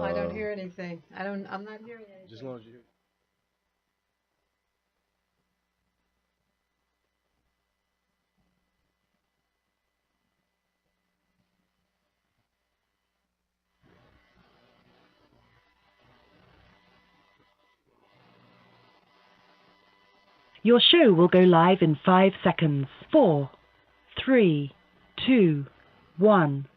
I don't hear anything. I'm not hearing anything. Just as long as you. Your show will go live in 5 seconds. 4, 3, 2, 1.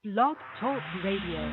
Blog Talk Radio.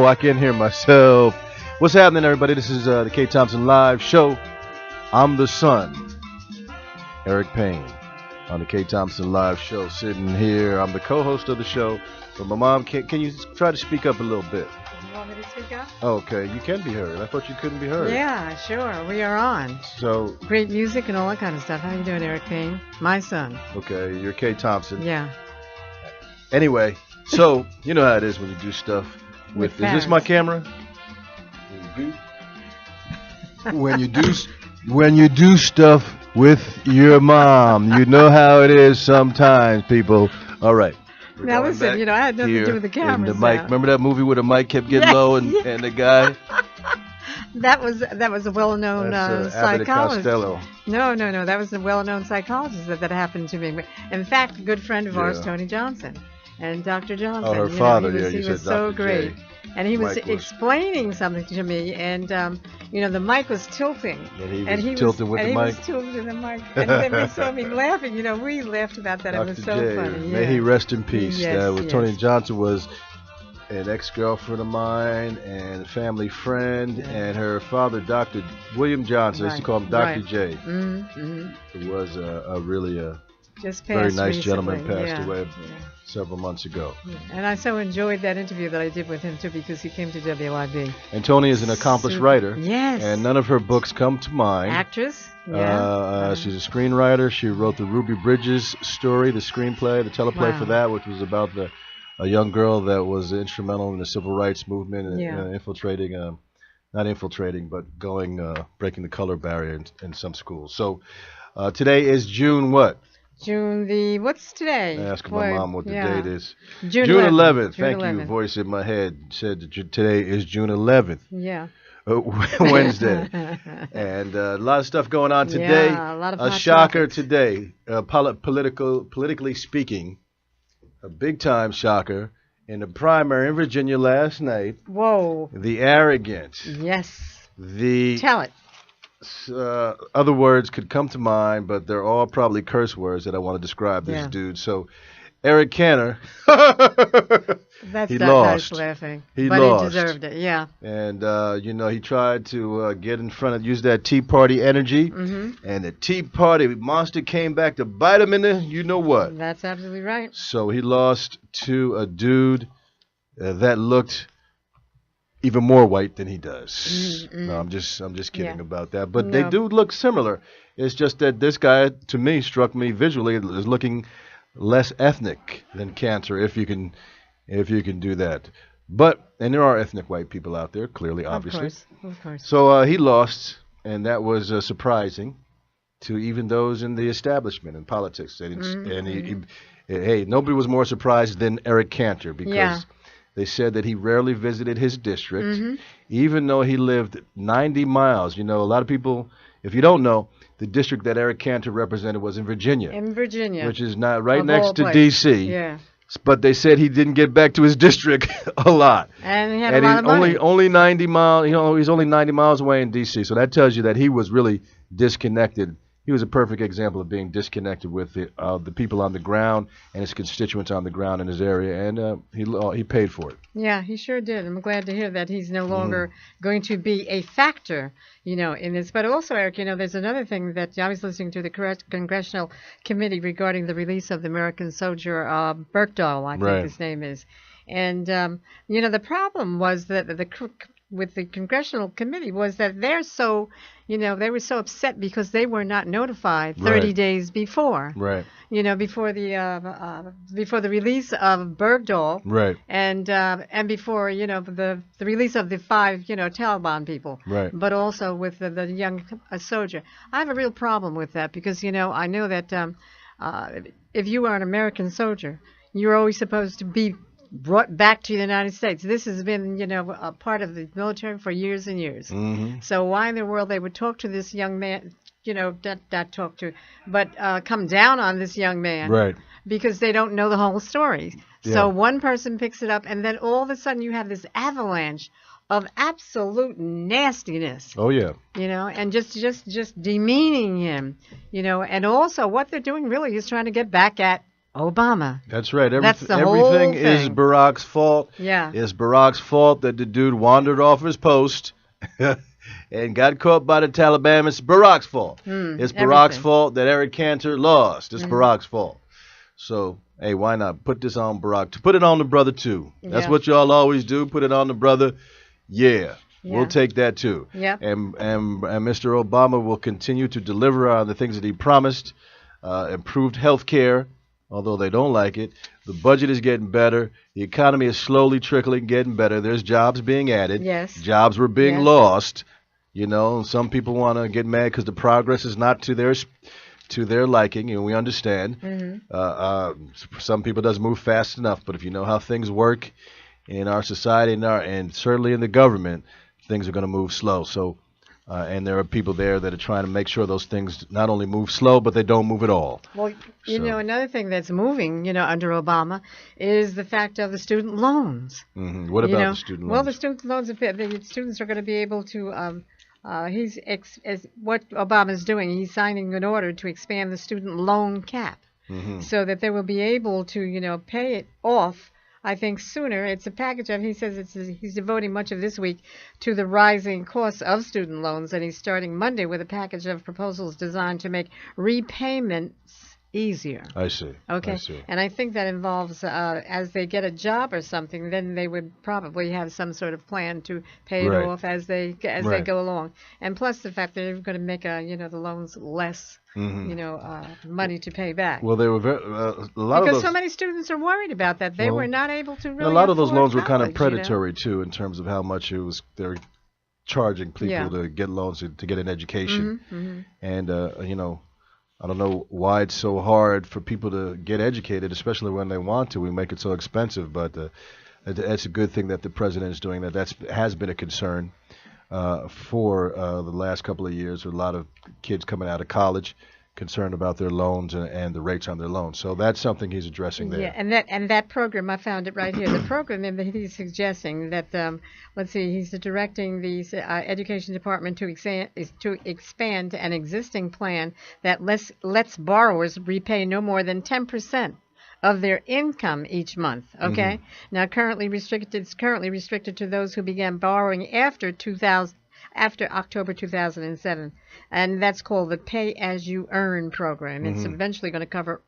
I can't hear myself. What's happening, everybody? This is the K. Thompson live show. I'm the son, Eric Payne, on the K. Thompson live show. Sitting here, I'm the co-host of the show. But my mom, can you try to speak up a little bit? You want me to speak up? Okay, you can be heard. I thought you couldn't be heard. Yeah, sure. We are on. So great music and all that kind of stuff. How you doing, Eric Payne? My son. Okay, you're K. Thompson. Yeah. Anyway, so you know how it is when you do stuff with. Is this my camera? When you do stuff with your mom, you know how it is sometimes, people. All right. Now listen, I had nothing to do with the camera. The mic. Remember that movie where the mic kept getting low and the guy? That was a well-known psychologist. Costello. No. That was a well-known psychologist that happened to me. In fact, a good friend of ours, Tony Johnson, and Dr. Johnson. Oh, her father. He was so great. And he was explaining something to me, and the mic was tilting. And he was tilting with the mic. And he was tilting with the mic. And then they saw me laughing. We laughed about that. Dr. It was so J. funny. May he rest in peace. Yes. Tony Johnson was an ex-girlfriend of mine and a family friend, and her father, Dr. William Johnson, I used to call him Dr. J. Who was really just very nice recently. gentleman, passed away several months ago. Yeah. And I so enjoyed that interview that I did with him, too, because he came to WIB. And Tony is an accomplished writer. Yes. And none of her books come to mind. Actress. Yeah. She's a screenwriter. She wrote the Ruby Bridges story, the screenplay, the teleplay for that, which was about a young girl that was instrumental in the civil rights movement and infiltrating, not infiltrating, but breaking the color barrier in some schools. So today is June what? What's today? Ask my mom what the date is. June 11th. June Thank 11th. you. Voice in my head said that today is June 11th. Yeah. Wednesday. And a lot of stuff going on today. Yeah, a lot of hot shocker topics. today. Politically speaking, a big time shocker in the primary in Virginia last night. Whoa. The arrogance. Yes. Tell it. Other words could come to mind, but they're all probably curse words that I want to describe this dude. So, Eric Cantor, That's he not lost. Nice laughing. He but lost. He deserved it, yeah. And, he tried to get in front of, use that Tea Party energy, and the Tea Party monster came back to bite him in the, you know what. That's absolutely right. So he lost to a dude that looked even more white than he does. No, I'm just kidding about that. But they do look similar. It's just that this guy, to me, struck me visually as looking less ethnic than Cantor, if you can do that. And there are ethnic white people out there, clearly, obviously. Of course. So he lost, and that was surprising to even those in the establishment in politics. And hey, nobody was more surprised than Eric Cantor because. They said that he rarely visited his district, even though he lived 90 miles. A lot of people, if you don't know, the district that Eric Cantor represented was in Virginia. Which is not right next to D.C. Yeah. But they said he didn't get back to his district a lot. And he had a lot of money. Only 90 miles, he's only 90 miles away in D.C. So that tells you that he was really disconnected he was a perfect example of being disconnected with the people on the ground and his constituents on the ground in his area, and he paid for it. Yeah, he sure did. I'm glad to hear that he's no longer going to be a factor, in this. But also, Eric, there's another thing that I was listening to the Congressional Committee regarding the release of the American soldier Bergdahl, I think his name is. And, the problem was that with the Congressional Committee was that they're so, they were so upset because they were not notified 30 days before. Right. Before the release of Bergdahl. Right. And before, the release of the 5, Taliban people. Right. But also with the young soldier. I have a real problem with that because, I know that if you are an American soldier, you're always supposed to be brought back to the United States. This has been, a part of the military for years and years. Mm-hmm. So why in the world they would talk to this young man, not talk to, but come down on this young man. Right. Because they don't know the whole story. Yeah. So one person picks it up, and then all of a sudden you have this avalanche of absolute nastiness. Oh, yeah. And just demeaning him, and also what they're doing really is trying to get back at Obama. That's right. Everything is Barack's fault. Yeah. It's Barack's fault that the dude wandered off his post and got caught by the Taliban. It's Barack's fault. It's Barack's fault that Eric Cantor lost. It's Barack's fault. So, hey, why not put this on Barack? Put it on the brother, too. That's what y'all always do. Put it on the brother. Yeah. We'll take that, too. Yeah. And Mr. Obama will continue to deliver on the things that he promised. Improved health care. Although they don't like it. The budget is getting better. The economy is slowly trickling, getting better. There's jobs being added. Yes. Jobs were being lost. Some people want to get mad because the progress is not to their liking, and we understand. Mm-hmm. Some people doesn't move fast enough, but if you know how things work in our society and certainly in the government, things are going to move slow. So. And there are people there that are trying to make sure those things not only move slow, but they don't move at all. Well, another thing that's moving, under Obama is the fact of the student loans. Mm-hmm. What about the student loans? Well, the student loans, the students are going to be able to, what Obama's doing, he's signing an order to expand the student loan cap so that they will be able to, pay it off. I think sooner. It's a package of, he says he's devoting much of this week to the rising costs of student loans, and he's starting Monday with a package of proposals designed to make repayments easier. I see. Okay. I see. And I think that involves, as they get a job or something, then they would probably have some sort of plan to pay it off as they go along. And plus the fact that they're going to make the loans less. Money to pay back. Well, they were a lot because of those, so many students are worried about that. They were not able to really. A lot of those loans college, were kind of predatory too, in terms of how much they're charging people to get loans to get an education. And I don't know why it's so hard for people to get educated, especially when they want to. We make it so expensive, but it's a good thing that the president is doing that. That has been a concern. For the last couple of years, with a lot of kids coming out of college concerned about their loans and the rates on their loans. So that's something he's addressing there. Yeah, and that program, I found it right here. The program that he's suggesting that, he's directing the Education Department to expand an existing plan that lets borrowers repay no more than 10% of their income each month. Okay. Now, currently restricted to those who began borrowing after October 2007, and that's called the Pay as You Earn program. It's eventually going to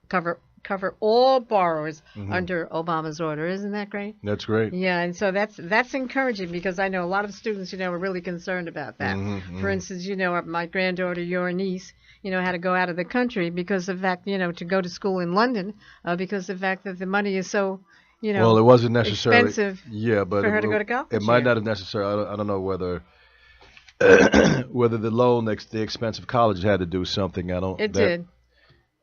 cover all borrowers under Obama's order. Isn't that great? That's great. Yeah, and so that's encouraging because I know a lot of students, are really concerned about that. For instance, my granddaughter, your niece, had to go out of the country because of the fact, to go to school in London, because of the fact that the money is so, well, it wasn't necessarily expensive but for her to go to college. It might not have necessarily, I don't know whether the loan, the expense of college had to do something. It did.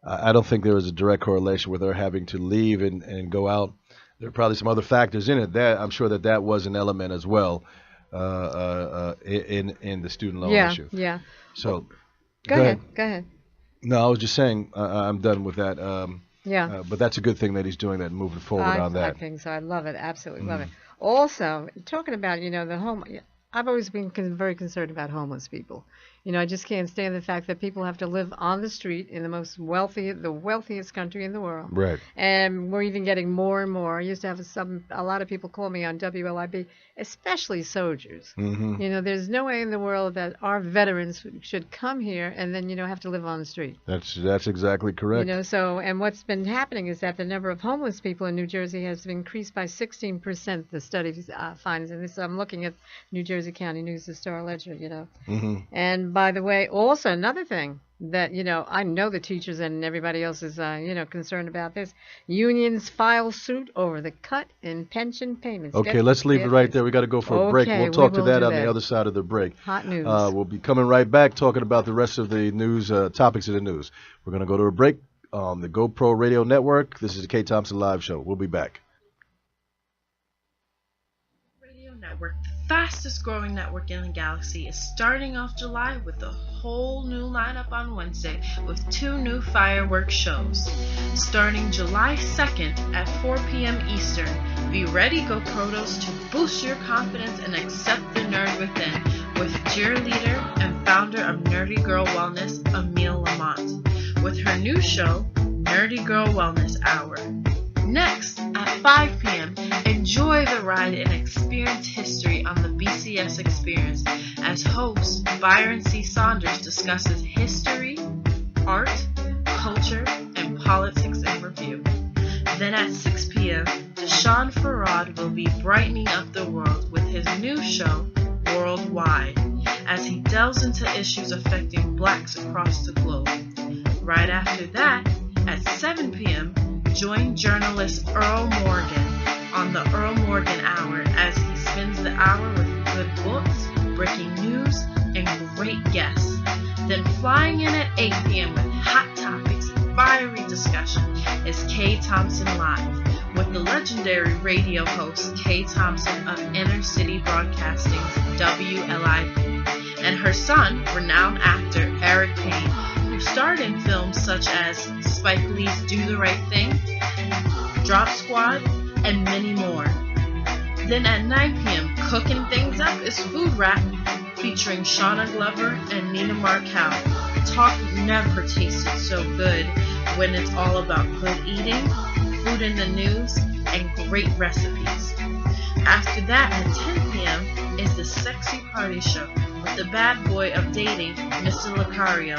I don't think there was a direct correlation with her having to leave and go out. There are probably some other factors in it. I'm sure that was an element as well in the student loan issue. Yeah. So go ahead. No, I was just saying I'm done with that. But that's a good thing that he's doing that and moving forward on that. I think so. I love it. Absolutely love it. Also, talking about, the home, I've always been very concerned about homeless people. I just can't stand the fact that people have to live on the street in the wealthiest country in the world. Right. And we're even getting more and more. I used to have a lot of people call me on WLIB, especially soldiers. Mm-hmm. There's no way in the world that our veterans should come here and then, have to live on the street. That's exactly correct. And what's been happening is that the number of homeless people in New Jersey has increased by 16%. The study finds, and this I'm looking at New Jersey County News, the Star Ledger. Mm-hmm. And by the way, also another thing that I know the teachers and everybody else is concerned about this. Unions file suit over the cut in pension payments. Okay, let's leave it right there. We got to go for a break. We'll talk to that on the other side of the break. Hot news. We'll be coming right back talking about the rest of the news topics of the news. We're going to go to a break on the GoPro Radio Network. This is the K. Thompson Live Show. We'll be back. Radio Network, the fastest growing network in the galaxy, is starting off July with a whole new lineup on Wednesday with 2 new fireworks shows. Starting July 2nd at 4 p.m. Eastern, be ready, GoProtos, to boost your confidence and accept the nerd within with cheerleader and founder of Nerdy Girl Wellness, Emile Lamont, with her new show, Nerdy Girl Wellness Hour. Next, at 5 p.m., enjoy the ride and experience history on the BCS Experience as host Byron C. Saunders discusses history, art, culture, and politics in review. Then at 6 p.m., Deshaun Farad will be brightening up the world with his new show, Worldwide, as he delves into issues affecting blacks across the globe. Right after that, at 7 p.m., join journalist Earl Morgan on the Earl Morgan Hour as he spends the hour with good books, breaking news, and great guests. Then flying in at 8 p.m. with hot topics and fiery discussion is K. Thompson Live with the legendary radio host K. Thompson of Inner City Broadcasting's WLIB and her son, renowned actor Eric Payne, who starred in films such as Spike Lee's Do the Right Thing, Drop Squad, and many more. Then at 9 p.m., cooking things up is Food Rap, featuring Shauna Glover and Nina Markel. Talk never tasted so good when it's all about good eating, food in the news, and great recipes. After that, at 10 p.m., is the Sexy Party Show with the bad boy of dating, Mr. Lucario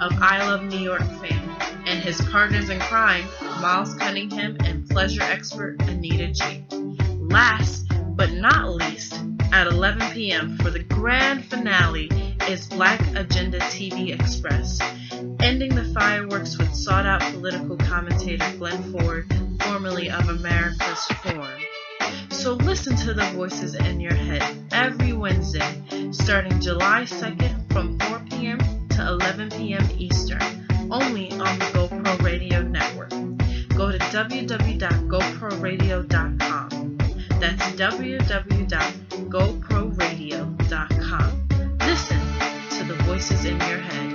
of I Love New York fame, and his partners in crime, Miles Cunningham and pleasure expert Anita G. Last but not least, at 11 p.m. for the grand finale is Black Agenda TV Express, ending the fireworks with sought-out political commentator Glenn Ford, formerly of America's Forum. So listen to the voices in your head every Wednesday, starting July 2nd from 4 p.m. to 11 p.m. Eastern, only on the GoPro Radio Network. Go to www.goproradio.com. That's www.goproradio.com. Listen to the voices in your head.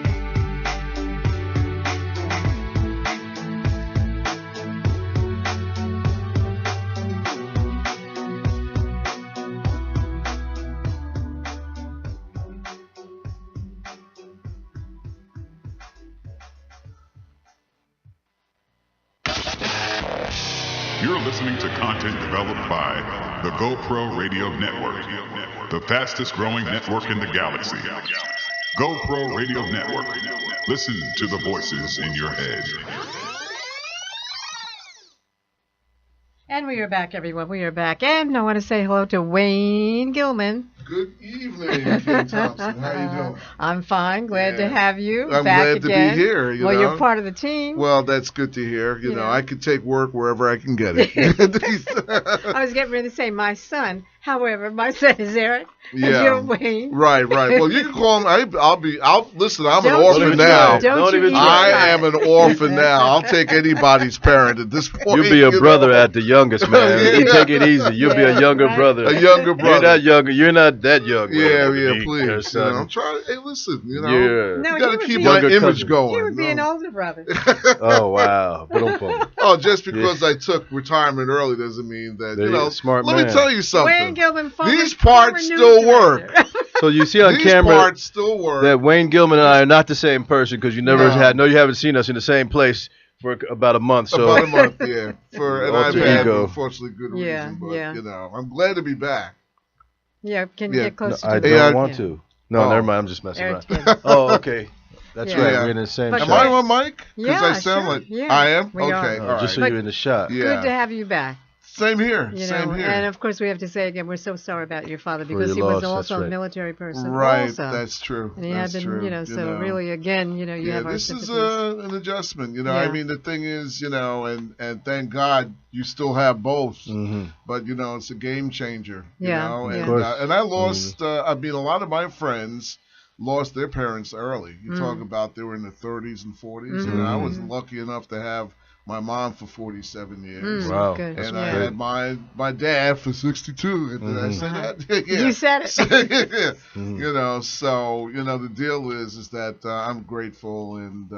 You're listening to content developed by the GoPro Radio Network, the fastest growing network in the galaxy. GoPro Radio Network. Listen to the voices in your head. And we are back, everyone. We are back. And I want to say hello to Wayne Gilman. Good evening, Ken Thompson. How you doing? I'm fine. Glad to have you I'm back glad again. to be here. You're part of the team. Well, that's good to hear. You know, I can take work wherever I can get it. I was getting ready to say my son. However, my son is Eric. And Yeah. you're Wayne. Right. Well, you can call him. Listen, I'm an Don't orphan you now. Don't you I am an orphan now. I'll take anybody's parent at this point. You'll be a brother at the youngest, man. Yeah. You take it easy. You'll be a younger brother. A younger brother. You're not younger. You're not that young. Yeah, brother, please. You know, I'm trying. Hey, listen. You know, Yeah. No, you got to you keep would my be- image cousin. going. You would be an older brother. Oh, wow. Oh, just because I took retirement early doesn't mean that, There you go. Smart let man. me tell you something. Wayne Gilman, These parts still work. So you see on These camera parts still work. that Wayne Gilman and I are not the same person because you never you haven't seen us in the same place for about a month. So About a month, yeah. And I've Alter had, ego. unfortunately, good Yeah, reason. But, yeah. I'm glad to be back. Yeah, can you Yeah. get closer I to the don't mic? want Yeah. to. No, Oh. never mind. I'm just messing Eric's around. kidding. Oh, okay. That's Yeah. right. Yeah. We're in the same But Am shot. I on mic? Because Yeah, I sound sure. like Yeah. I am? We Okay, are. all right. Just so you're in the shot. Yeah. Good to have you back. Same here. You Same know, here. and of course we have to say again, we're so sorry about your father For because your he was loss, also that's a right. military person. Right, also. that's true. And he That's had been, true. so really, again, you Yeah, have our this is sympathies. an adjustment. I Yeah. mean, the thing is, and thank God you still have both. Mm-hmm. But it's a game changer. Yeah, And yeah. Of course. and I lost. I mean, a lot of my friends lost their parents early. You talk about they were in the 30s and 40s. Mm-hmm. I was lucky enough to have my mom for 47 years. Wow. Good. That's And yeah. I had my dad for 62. Did I say that? Yeah. You said it. Yeah. Mm-hmm. So the deal is that I'm grateful, and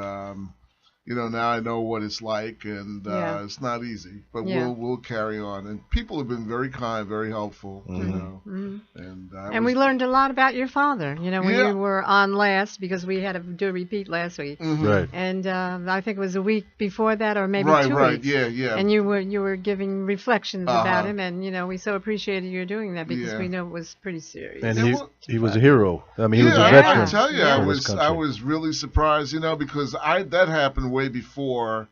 now I know what it's like, and Yeah. it's not easy, but Yeah. we'll carry on. And people have been very kind, very helpful, Mhm. and We learned a lot about your father, when Yeah. you were on last, because we had to do a repeat last week. Right. And I think it was a week before that, or maybe right, 2 right, weeks. yeah. And you were giving reflections about Uh-huh. him, and we so appreciated you doing that because Yeah. we know it was pretty serious. And Yeah, he was a hero. I mean, he was a Yeah, veteran. I tell you, Yeah. for this country. I was really surprised, because that happened way before,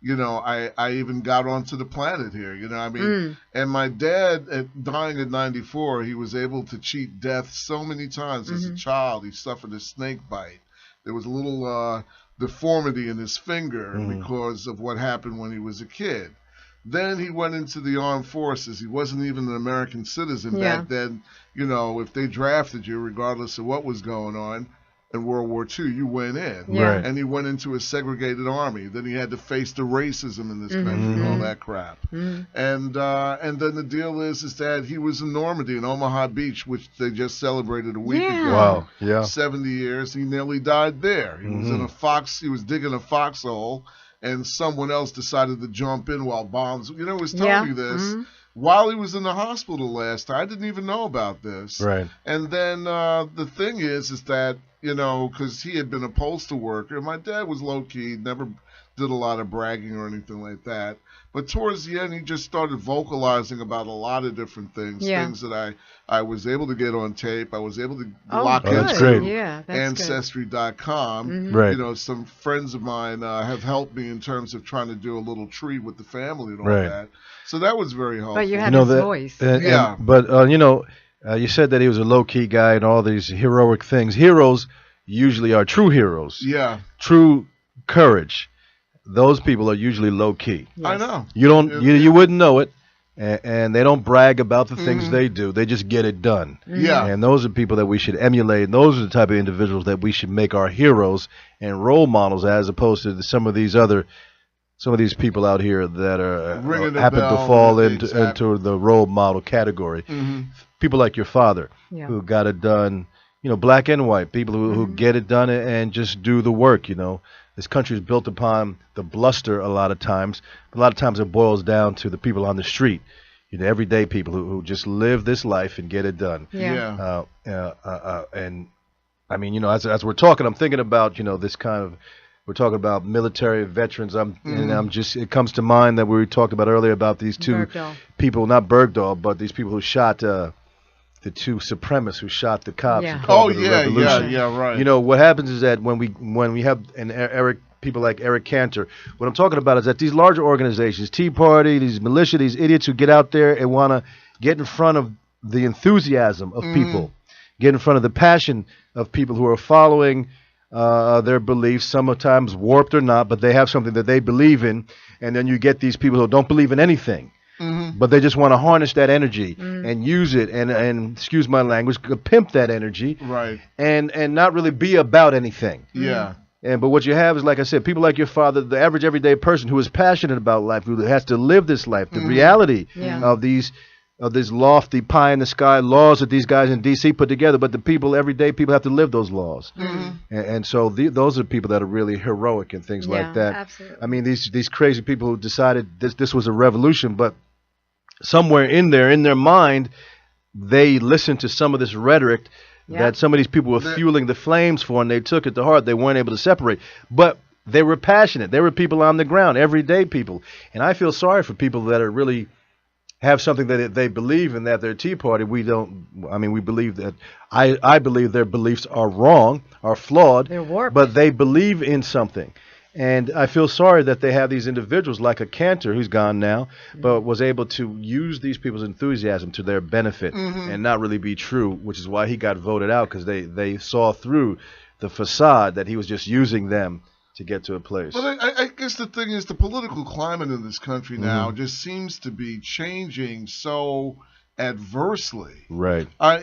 I even got onto the planet here. I mean, and my dad, dying at 94, he was able to cheat death so many times as a child. He suffered a snake bite. There was a little deformity in his finger because of what happened when he was a kid. Then he went into the armed forces. He wasn't even an American citizen back then. If they drafted you, regardless of what was going on, in World War II, you went in. Yeah. Right. And he went into a segregated army. Then he had to face the racism in this country and all that crap. And then the deal is that he was in Normandy, in Omaha Beach, which they just celebrated a week Yeah. ago. Wow. Yeah. 70 years. He nearly died there. He was in a he was digging a foxhole, and someone else decided to jump in while bombs. He was telling me this. While he was in the hospital last time. I didn't even know about this. Right. And then the thing is that, because he had been a postal worker, my dad was low-key, never did a lot of bragging or anything like that. But towards the end, he just started vocalizing about a lot of different things, things that I was able to get on tape. I was able to lock good. That's great. Yeah, that's Ancestry.com. Right. Some friends of mine have helped me in terms of trying to do a little tree with the family and all Right. that. So that was very helpful. But you had his voice. But you said that he was a low-key guy and all these heroic things. Heroes usually are true heroes. Yeah. True courage. Those people are usually low-key. Yes. I know. You don't. You wouldn't know it, and they don't brag about the things they do. They just get it done. Yeah. And those are people that we should emulate. And those are the type of individuals that we should make our heroes and role models, as opposed to some of these people out here that are Ringing the happen to bell, fall exactly. into the role model category. People like your father, who got it done. Black and white people who get it done and just do the work. This country is built upon the bluster a lot of times. A lot of times it boils down to the people on the street, everyday people who just live this life and get it done. Yeah. And I mean, as we're talking, I'm thinking about, this kind of, we're talking about military veterans. It comes to mind that we talked about earlier about these two Bergdahl. people, not Bergdahl, but these people who shot the two supremacists who shot the cops. Yeah. and called Oh, it a revolution. yeah, right. What happens is that when we have people like Eric Cantor, what I'm talking about is that these larger organizations, Tea Party, these militia, these idiots who get out there and want to get in front of the enthusiasm of people, get in front of the passion of people who are following their beliefs, sometimes warped or not, but they have something that they believe in, and then you get these people who don't believe in anything. But they just want to harness that energy and use it and excuse my language, pimp that energy, Right. and not really be about anything. Yeah. But what you have is, like I said, people like your father, the average everyday person who is passionate about life, who has to live this life, the reality of this lofty pie in the sky laws that these guys in D.C. put together. But the people, everyday people, have to live those laws, and so those are people that are really heroic and things like that. Absolutely. I mean, these crazy people who decided this was a revolution, but somewhere in their mind, they listened to some of this rhetoric that some of these people were fueling the flames for, and they took it to heart. They weren't able to separate. But they were passionate. They were people on the ground, everyday people. And I feel sorry for people that are really have something that they believe in, that their Tea Party, we don't, I mean, we believe that, I believe their beliefs are wrong, are flawed, They're warped. but they believe in something. And I feel sorry that they have these individuals like a Cantor, who's gone now, but was able to use these people's enthusiasm to their benefit and not really be true, which is why he got voted out, because they saw through the facade that he was just using them to get to a place. But I guess the thing is, the political climate in this country now just seems to be changing so adversely. Right. I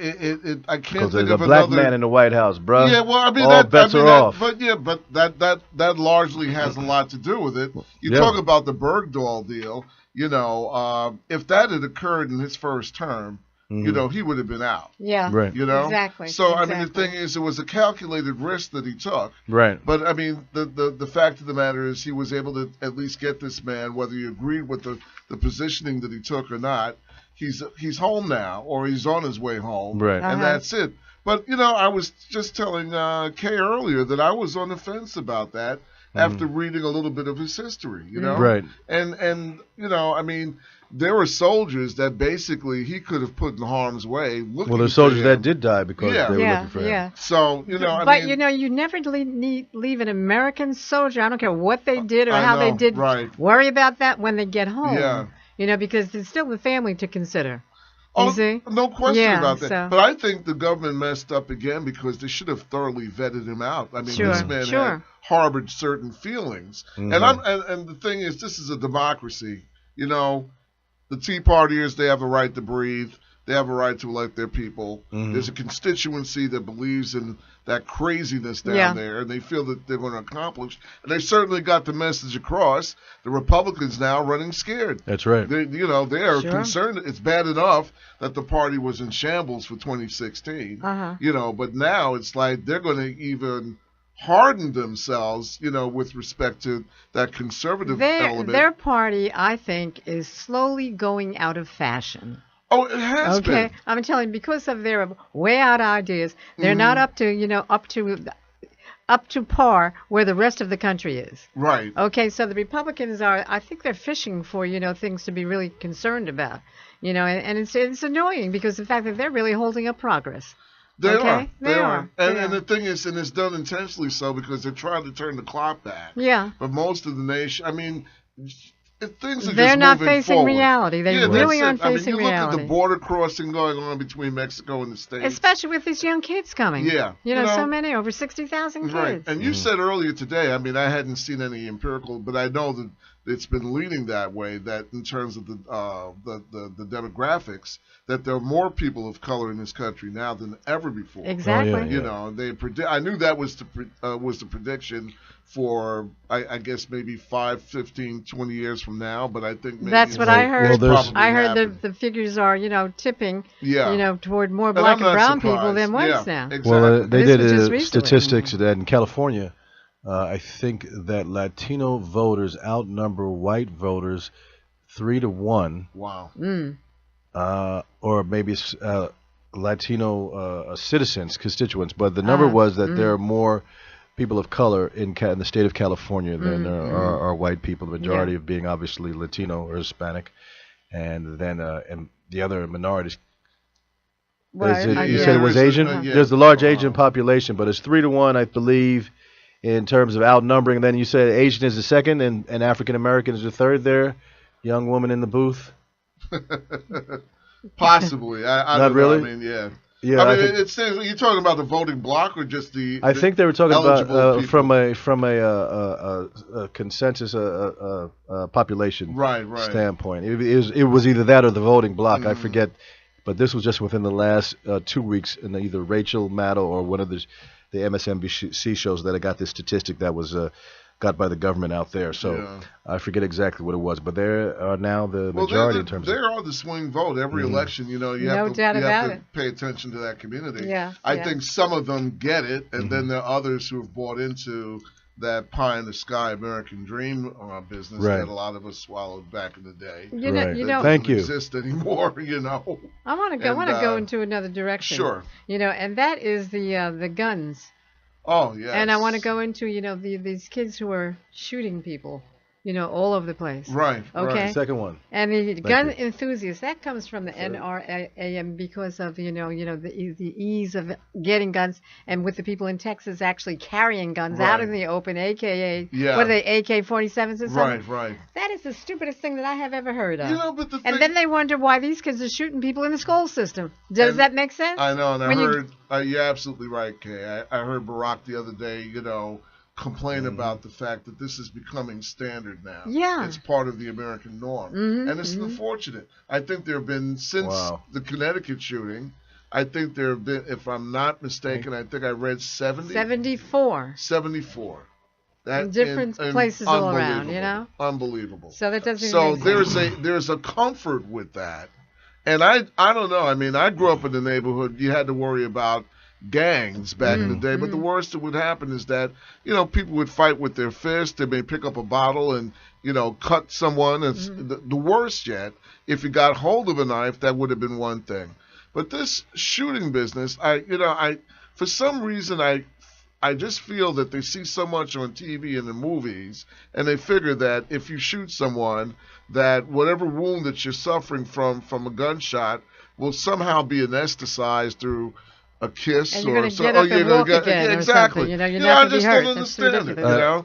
can't think of a black another man in the White House, bro. Yeah, well, I mean, all bets are off. But that largely has a lot to do with it. You talk about the Bergdahl deal. You know, if that had occurred in his first term, you know, he would have been out. Yeah. Right. You know? Exactly. So, I mean, the thing is, it was a calculated risk that he took. Right. But, I mean, the fact of the matter is he was able to at least get this man, whether you agreed with the positioning that he took or not, he's home now, or he's on his way home. Right. And that's it. But, you know, I was just telling Kay earlier that I was on the fence about that after reading a little bit of his history, you know? Right. And you know, I mean, there were soldiers that basically he could have put in harm's way. Well, there's soldiers that did die because they were looking for him. Yeah. So, you know, but you know, you never leave an American soldier, I don't care what they did or how they did, worry about that when they get home. Yeah. You know, because there's still the family to consider. Oh, you see? No question about that. So. But I think the government messed up again because they should have thoroughly vetted him out. I mean, this man had harbored certain feelings. And the thing is, this is a democracy. You know, the Tea Partiers, they have a right to breathe. They have a right to elect their people. There's a constituency that believes in that craziness down there, and they feel that they're going to accomplish. And they certainly got the message across. The Republicans now running scared. That's right. They are concerned. It's bad enough that the party was in shambles for 2016. You know, but now it's like they're going to even harden themselves, you know, with respect to that conservative element. Their party, I think, is slowly going out of fashion. Oh, it has been. I'm telling you, because of their way out ideas, they're not up to par where the rest of the country is. Right. Okay, so the Republicans are, I think they're fishing for, you know, things to be really concerned about. You know, and it's annoying because the fact that they're really holding up progress. They are. And the thing is, and it's done intentionally so because they're trying to turn the clock back. Yeah. But most of the nation, I mean, things are they're just not moving facing forward. reality. They really aren't facing reality. You look at the border crossing going on between Mexico and the States. Especially with these young kids coming. Yeah. You know, so many, over 60,000 kids. Right. And you said earlier today, I mean, I hadn't seen any empirical, but I know that it's been leaning that way, that in terms of the demographics, that there are more people of color in this country now than ever before. Exactly. You know, I knew that was the prediction for, I guess, maybe 5, 15, 20 years from now, but I think maybe that's what I heard. I heard happened. the figures are, you know, tipping, you Yeah. know, toward more black and brown people than whites now. Exactly. Well, they This did was just recently. statistics that in California, I think that Latino voters outnumber white voters 3-1. Wow. Or maybe Latino citizens, constituents. But the number was that there are more people of color in the state of California than there are white people, the majority of being obviously Latino or Hispanic, and then and the other minorities. You said it was Asian? There's a large Asian population, but it's 3-1, I believe, in terms of outnumbering. Then you said Asian is the second and African American is the third there. Young woman in the booth. Possibly. I Not don't really? know. I mean, yeah. Yeah, I mean, it seems you're talking about the voting bloc or just the. I think they were talking about from a consensus population right. standpoint. It was either that or the voting bloc. I forget, but this was just within the last 2 weeks, in either Rachel Maddow or one of the MSNBC shows that I got this statistic that was got by the government out there. So I forget exactly what it was, but there are now the majority in terms of. They are the swing vote. Every election, you know, you have to pay attention to that community. Yeah. I think some of them get it, and then there are others who have bought into that pie in the sky American dream business Right. that a lot of us swallowed back in the day. Right. You know, Thank you. Exist anymore, you know. I want to go into another direction. Sure. You know, and that is the guns. Oh yeah. And I want to go into these kids who are shooting people, all over the place. Right. Okay. Right. Second one. And the gun you. enthusiasts, that comes from the NRAM because of the ease of getting guns, and with the people in Texas actually carrying guns out in the open, aka what are they, AK-47s or something? Right. That is the stupidest thing that I have ever heard of. You know, but and then they wonder why these kids are shooting people in the school system. Does that make sense? I know, and I heard you're absolutely right, Kay. I heard Barack the other day, complain about the fact that this is becoming standard now. Yeah. It's part of the American norm. And it's unfortunate. I think there have been, since the Connecticut shooting, I think there have been, if I'm not mistaken, I think I read 74. 74. That in different places all around, Unbelievable. So that doesn't So make sense. there's a comfort with that. And I don't know. I mean, I grew up in the neighborhood. You had to worry about gangs back in the day, but the worst that would happen is that people would fight with their fists. They may pick up a bottle and cut someone. It's the worst yet. If you got hold of a knife, that would have been one thing. But this shooting business, I for some reason I just feel that they see so much on TV and the movies, and they figure that if you shoot someone, that whatever wound that you're suffering from a gunshot will somehow be anesthetized through a kiss, and you're going to get up and walk again, exactly. Or something. You're not I just don't understand it.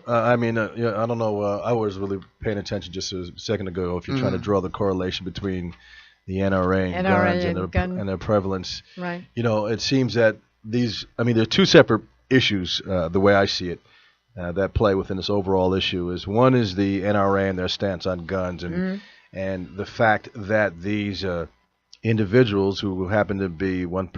I mean, I don't know. I was really paying attention just a second ago. If you're trying to draw the correlation between the NRA and guns and their prevalence, right? It seems that these. I mean, there are two separate issues. The way I see it, that play within this overall issue is one is the NRA and their stance on guns, and the fact that these individuals who happen to be one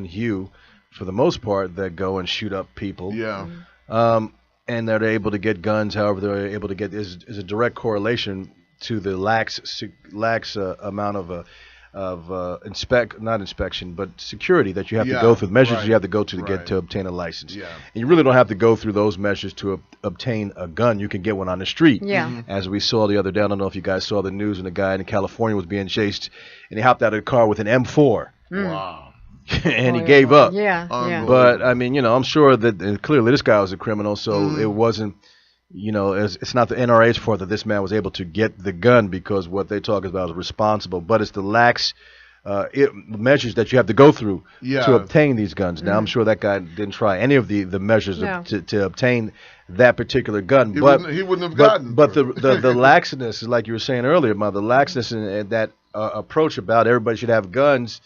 hue, for the most part, that go and shoot up people. Yeah. And they're able to get guns. However, they're able to get is a direct correlation to the lax amount of not inspection, but security that you have to go through, measures you have to go to get to obtain a license. Yeah. And you really don't have to go through those measures to obtain a gun. You can get one on the street. Yeah. As we saw the other day, I don't know if you guys saw the news, and a guy in California was being chased, and he hopped out of the car with an M4. Wow. And he gave up. Yeah. But I mean, I'm sure that clearly this guy was a criminal, so it wasn't. It's not the NRA's fault that this man was able to get the gun, because what they talk about is responsible, but it's the lax measures that you have to go through to obtain these guns. Now, I'm sure that guy didn't try any of the measures to obtain that particular gun, he wouldn't have gotten. But the laxness, like you were saying earlier, about the laxness and that approach about everybody should have guns,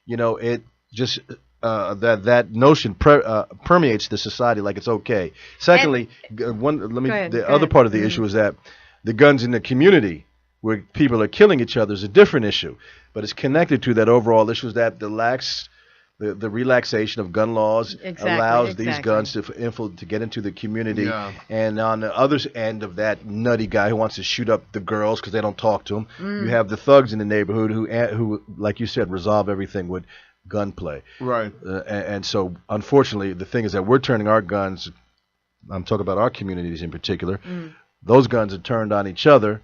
it just that notion permeates the society like it's okay. Secondly, other part of the issue is that the guns in the community where people are killing each other is a different issue, but it's connected to that overall issue is that the relaxation of gun laws allows these guns to get into the community. And on the other end of that nutty guy who wants to shoot up the girls because they don't talk to him, you have the thugs in the neighborhood who, like you said, resolve everything with gunplay. Right. And so, unfortunately, the thing is that we're turning our guns, I'm talking about our communities in particular, those guns are turned on each other.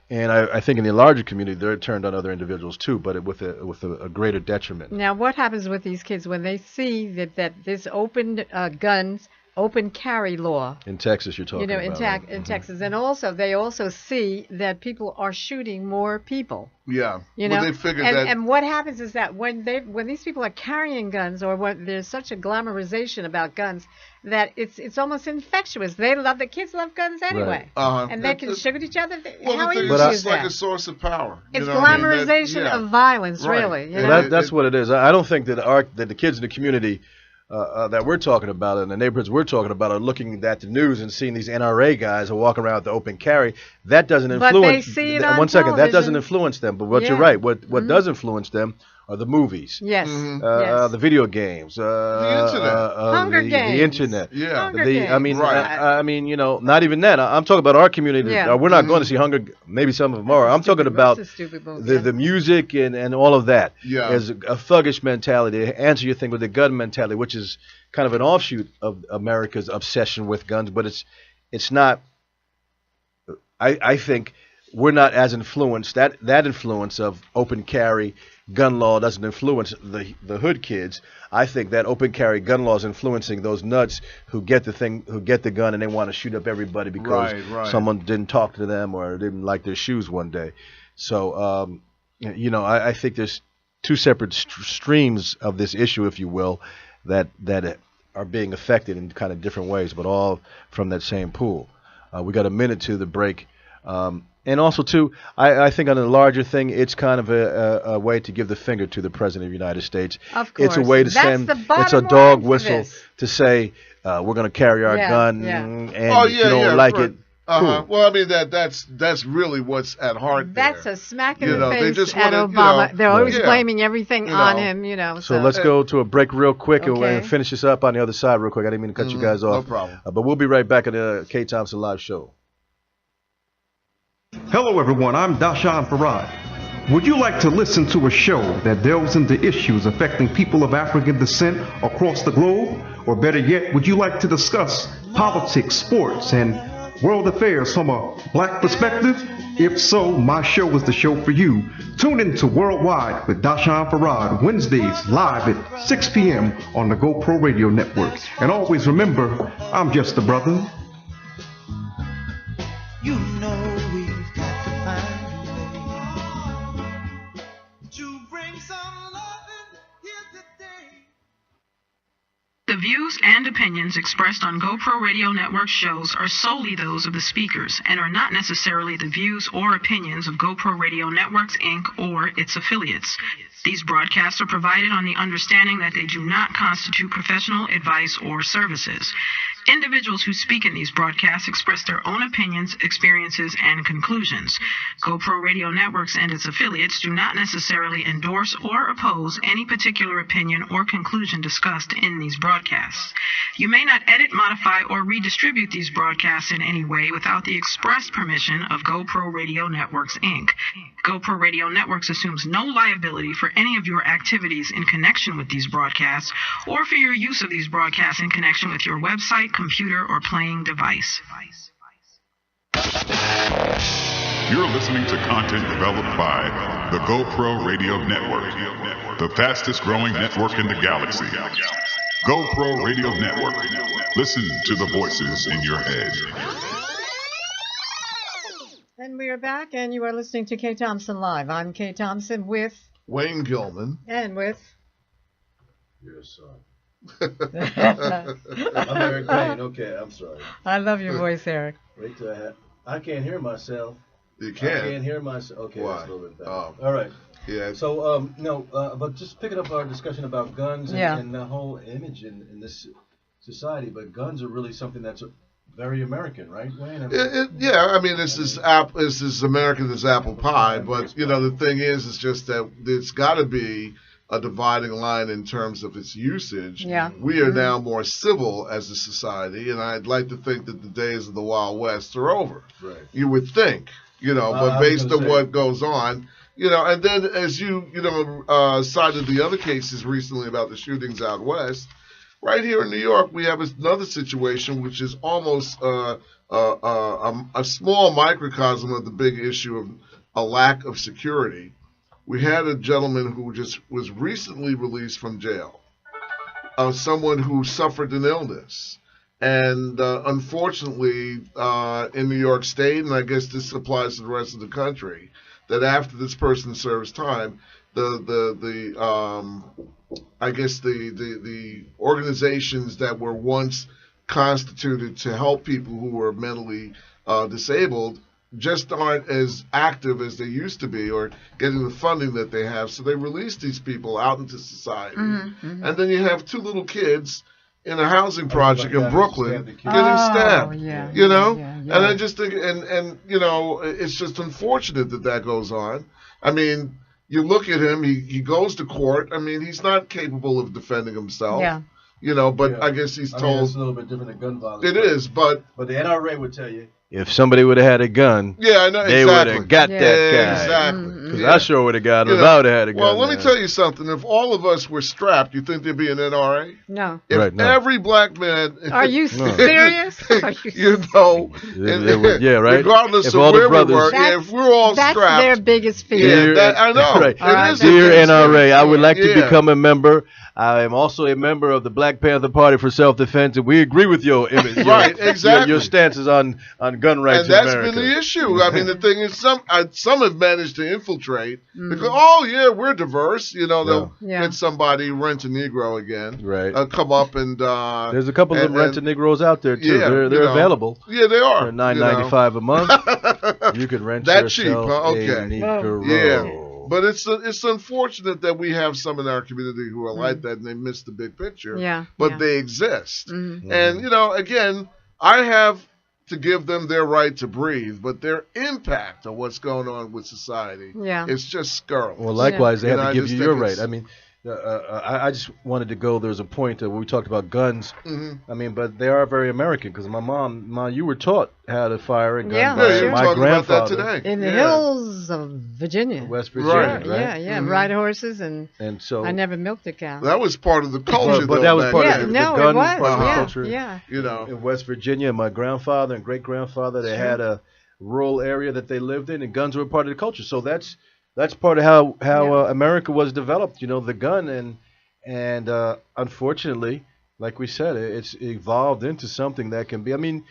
And I think in the larger community, they're turned on other individuals too, but with a greater detriment. Now, what happens with these kids when they see that this open open carry law in Texas? You're talking about in Texas, and also they also see that people are shooting more people. Yeah, well, they figure and what happens is that when these people are carrying guns, or when there's such a glamorization about guns, that it's almost infectious. The kids love guns anyway, and they can shoot each other. How easy is it's that? like a source of power. It's glamorization of violence, really. That's what it is. I don't think that the kids in the community that we're talking about in the neighborhoods we're talking about are looking at the news and seeing these NRA guys are walking around with the open carry. That doesn't influence. But they see it on one second. television. That doesn't influence them. But you're right. What does influence them are the movies. Yes. The video games. The internet. Hunger Games. The internet. Yeah. Hunger Games. I mean, right. not even that. I'm talking about our community. Yeah. We're not going to see Hunger. Maybe some of them are. I'm talking about the music and all of that. Yeah. As a thuggish mentality. To answer your thing with the gun mentality, which is kind of an offshoot of America's obsession with guns, but it's not. I think we're not as influenced. That influence of open carry gun law doesn't influence the hood kids. I think that open carry gun law is influencing those nuts who get the gun and they want to shoot up everybody because someone didn't talk to them or didn't like their shoes one day. So I think there's two separate streams of this issue, if you will, that are being affected in kind of different ways, but all from that same pool. We got a minute to the break. And also, too, I think on a larger thing, it's kind of a way to give the finger to the President of the United States. Of course. It's a way to send, it's a dog whistle to say, we're going to carry our gun, and if you don't like it, cool. Well, I mean, that's really what's at heart there. That's a smack in the they face just at wanna, Obama. They're always blaming everything on him, So let's go to a break real quick and finish this up on the other side real quick. I didn't mean to cut you guys off. No problem. But we'll be right back at the K. Thompson Live Show. Hello, everyone. I'm Dashawn Farad. Would you like to listen to a show that delves into issues affecting people of African descent across the globe? Or better yet, would you like to discuss politics, sports, and world affairs from a black perspective? If so, my show is the show for you. Tune in to Worldwide with Dashawn Farad, Wednesdays live at 6 p.m. on the GoPro Radio Network. And always remember, I'm just a brother. You know we've got to find a way to bring some loving here today. The views and opinions expressed on GoPro Radio Network shows are solely those of the speakers and are not necessarily the views or opinions of GoPro Radio Networks, Inc. or its affiliates. These broadcasts are provided on the understanding that they do not constitute professional advice or services. Individuals who speak in these broadcasts express their own opinions, experiences, and conclusions. GoPro Radio Networks and its affiliates do not necessarily endorse or oppose any particular opinion or conclusion discussed in these broadcasts. You may not edit, modify, or redistribute these broadcasts in any way without the express permission of GoPro Radio Networks, Inc. GoPro Radio Networks assumes no liability for any of your activities in connection with these broadcasts or for your use of these broadcasts in connection with your website, computer, or playing device. You're listening to content developed by the GoPro Radio Network, the fastest growing network in the galaxy. GoPro Radio Network. Listen to the voices in your head. And we are back, and you are listening to K. Thompson Live. I'm K. Thompson with Wayne Gilman. And with Your son. I'm Eric Payne. Okay, I'm sorry. I love your voice, Eric. Wait till I can't hear myself. You can't? I can't hear myself. Okay, Why? that's a little bit better. Oh. All right. Yeah. So, but just picking up our discussion about guns and the whole image in this society, but guns are really something that's very American, right, Wayne? I mean, it's as American as apple pie, but, the thing is just that it's got to be a dividing line in terms of its usage. Yeah. We are now more civil as a society, and I'd like to think that the days of the Wild West are over. Right. You would think, but based on what goes on, and then as you cited the other cases recently about the shootings out west, right here in New York, we have another situation which is almost a small microcosm of the big issue of a lack of security. We had a gentleman who just was recently released from jail, someone who suffered an illness. And unfortunately, in New York State, and I guess this applies to the rest of the country, that after this person serves time, the organizations that were once constituted to help people who were mentally disabled just aren't as active as they used to be or getting the funding that they have. So they release these people out into society. And then you have two little kids in a housing project in Brooklyn getting stabbed. And I just think, and it's just unfortunate that goes on. I mean, you look at him, he goes to court. I mean, he's not capable of defending himself. But I guess he's told. It's a little bit different than gun violence. It is, but the NRA would tell you, if somebody would have had a gun, I know, they would have got that guy. Exactly. Because I sure would have got him if I would have had a gun. Well, let me tell you something. If all of us were strapped, you think there'd be an NRA? No. If every black man... Are you serious? You know, yeah, right. Regardless if of all where the brothers, we were, if we're all that's strapped... That's their biggest fear. Yeah, I know. Right. It is Dear NRA, I would like to become a member. I am also a member of the Black Panther Party for Self-Defense, and we agree with your image. Right, exactly. Your stances on gun rights in America. And that's been the issue. I mean, the thing is, some have managed to infiltrate because, we're diverse. You know, they'll get somebody rent a Negro again. Right. Come up and... There's a couple of rent a Negroes out there, too. Yeah, they're available. Yeah, they are. For $9.95 a month, you could rent that yourself cheap, huh? Okay. a Negro. Yeah. But it's unfortunate that we have some in our community who are like that and they miss the big picture. Yeah. But they exist. And, again, I have to give them their right to breathe, but their impact on what's going on with society is just scurrilous. Well, likewise, they have to give you your right. I mean, I just wanted to go. There's a point where we talked about guns. I mean, but they are very American because my mom, you were taught how to fire a gun by my grandfather about that today. In the hills of Virginia, West Virginia, right? Yeah. Ride horses and so I never milked a cow. That was part of the culture, but that was part of the gun part of the culture. Yeah. In West Virginia, my grandfather and great grandfather, they had a rural area that they lived in, and guns were part of the culture. So that's part of how America was developed, the gun, and unfortunately, like we said, it's evolved into something that can be. I mean,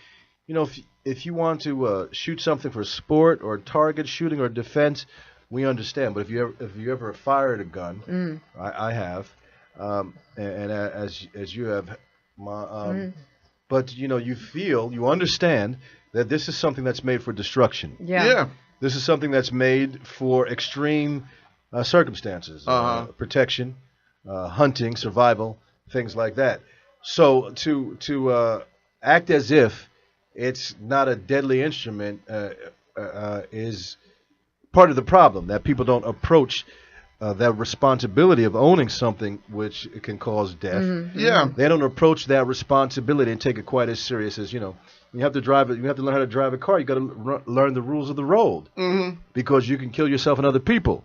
if you want to shoot something for sport or target shooting or defense, we understand. But if you ever fired a gun, I have, and as you have, but you understand that this is something that's made for destruction. Yeah. This is something that's made for extreme circumstances, protection, hunting, survival, things like that. So to act as if it's not a deadly instrument is part of the problem, that people don't approach that responsibility of owning something which can cause death. They don't approach that responsibility and take it quite as serious as, you have to drive it. You have to learn how to drive a car. You got to learn the rules of the road because you can kill yourself and other people.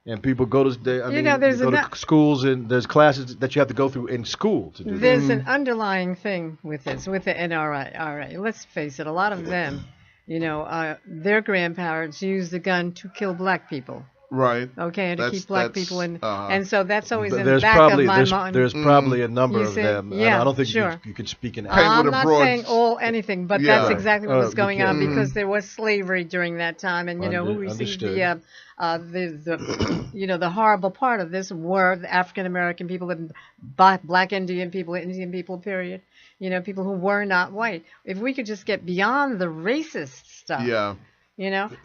And people go to to schools and there's classes that you have to go through in school to do. There's an underlying thing with this, with the NRA. Let's face it, a lot of them, their grandparents used the gun to kill black people. Right. Okay, and to keep black people in, and so that's always in the back of my mind. There's probably a number of them. Yeah, I don't think you could speak in. I'm not saying anything, but that's exactly what was going on because there was slavery during that time, and who received the the horrible part of this were the African American people and black Indian people, period. People who were not white. If we could just get beyond the racist stuff. Yeah.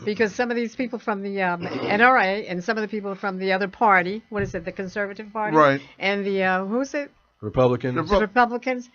Because some of these people from the NRA and some of the people from the other party, what is it, the Conservative Party? Right. And the, who's it? Republicans. The Republicans.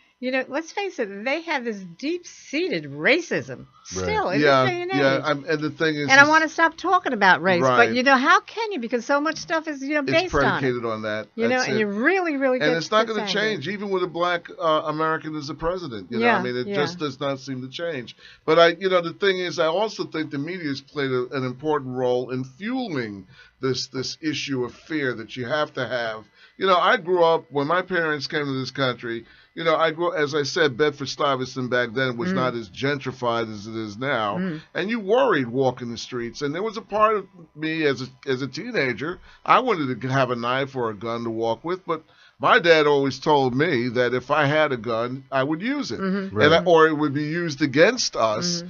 Let's face it, they have this deep-seated racism still in this day and age. And the thing is... And I want to stop talking about race, but, how can you? Because so much stuff is, based on it. It's predicated on that. And you really, really get... And it's not going to change, even with a black American as a president. It just does not seem to change. But, the thing is, I also think the media has played an important role in fueling this issue of fear that you have to have. I grew up, when my parents came to this country... I grew, as I said, Bedford-Stuyvesant back then was not as gentrified as it is now, and you worried walking the streets. And there was a part of me as a teenager, I wanted to have a knife or a gun to walk with, but my dad always told me that if I had a gun, I would use it, or it would be used against us.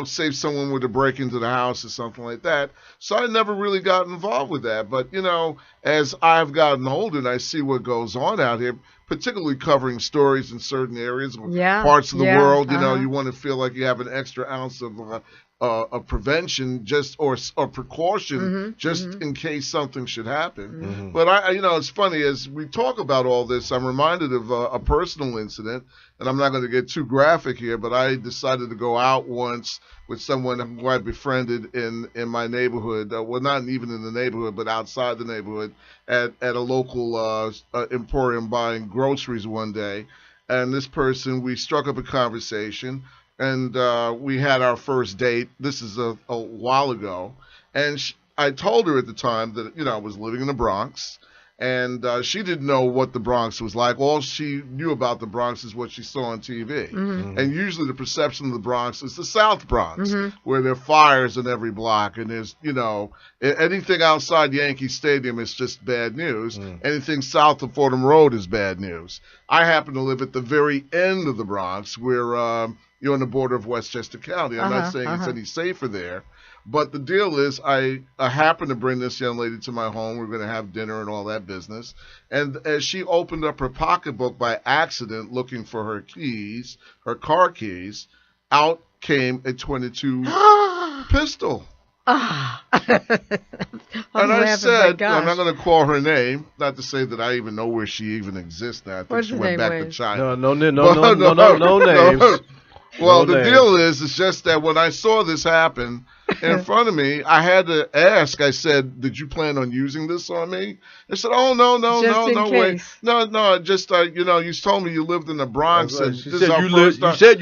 Say if someone were to break into the house or something like that. So I never really got involved with that. But as I've gotten older and I see what goes on out here, particularly covering stories in certain areas or parts of the world, you want to feel like you have an extra ounce of prevention or precaution just in case something should happen. But it's funny, as we talk about all this, I'm reminded of a personal incident, and I'm not going to get too graphic here, but I decided to go out once with someone who I befriended in my neighborhood, well, not even in the neighborhood, but outside the neighborhood, at a local emporium buying groceries one day. And this person, we struck up a conversation, and we had our first date. This is a while ago. And I told her at the time that, you know, I was living in the Bronx, and she didn't know what the Bronx was like. All she knew about the Bronx is what she saw on TV. And usually the perception of the Bronx is the South Bronx, where there are fires in every block, and there's, you know, anything outside Yankee Stadium is just bad news. Anything south of Fordham Road is bad news. I happen to live at the very end of the Bronx, where you're on the border of Westchester County. I'm not saying it's any safer there. But the deal is, I happened to bring this young lady to my home. We were going to have dinner and all that business. And as she opened up her pocketbook by accident looking for her keys, her car keys, out came a .22 pistol. And I said, I'm not going to call her name, not to say that I even know where she even exists now. I think she went back to China. No names. Well, the deal is, it's just that when I saw this happen in front of me, I had to ask. I said, "Did you plan on using this on me?" They said, "Oh, no, wait, no, just you know, you told me you lived in the Bronx, and you said you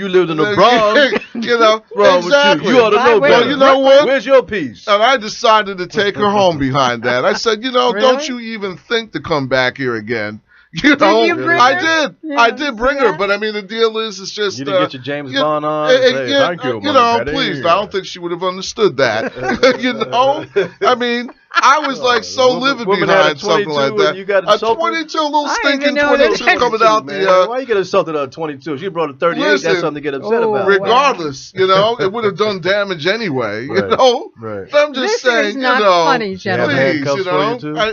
lived in the Bronx. You know, exactly. You ought to know better. Well, you know what? Where's your piece?" And I decided to take her home behind that. I said, "You know, don't you even think to come back here again." You know, I did bring her, but I mean, the deal is, it's just you didn't get your James Bond on. Thank you, you know, please. I don't think she would have understood that. You know, I mean, I was like so livid behind something like that. You got a 22, little stinking 22 coming out the. Why you get insulted on 22? She brought a 38. Listen, that's something to get upset about. Regardless, you know, it would have done damage anyway. You know, I'm just saying, you know, funny, gentlemen. Please, you know,